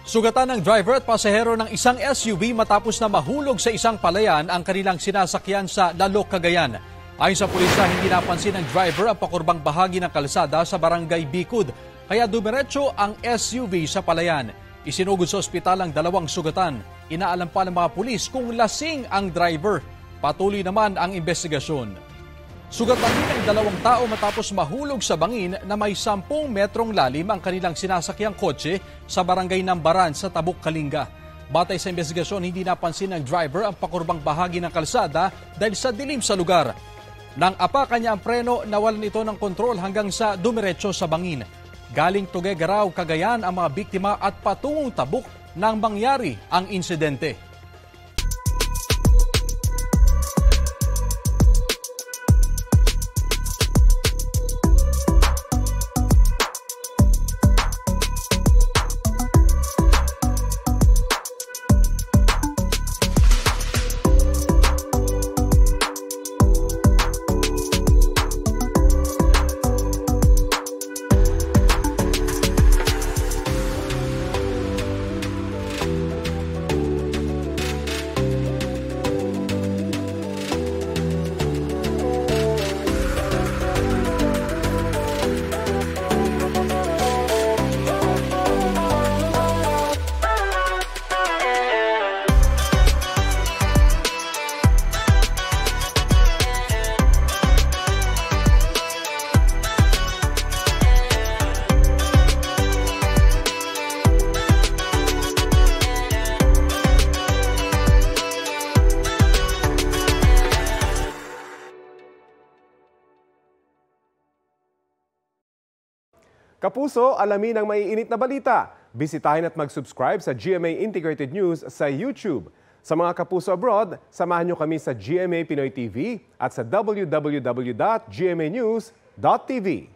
Sugatan ng driver at pasahero ng isang SUV matapos na mahulog sa isang palayan ang kanilang sinasakyan sa Lalok, Cagayan. Ayon sa pulisya, hindi napansin ng driver ang pakurbang bahagi ng kalsada sa barangay Bicud, kaya dumiretso ang SUV sa palayan. Isinugod sa ospital ang dalawang sugatan. Inaalam pa ng mga pulis kung lasing ang driver. Patuloy naman ang investigasyon. Sugatan din ang dalawang tao matapos mahulog sa bangin na may 10 metrong lalim ang kanilang sinasakyang kotse sa barangay Nambaran sa Tabuk, Kalinga. Batay sa investigasyon, hindi napansin ng driver ang pakurbang bahagi ng kalsada dahil sa dilim sa lugar. Nang apakan niya ang preno, nawalan ito ng kontrol hanggang sa dumiretso sa bangin. Galing Tuguegarao, Cagayan ang mga biktima at patungong Tabuk nang mangyari ang insidente. Kapuso, alamin ang maiinit na balita. Bisitahin at mag-subscribe sa GMA Integrated News sa YouTube. Sa mga kapuso abroad, samahan niyo kami sa GMA Pinoy TV at sa www.gmanews.tv.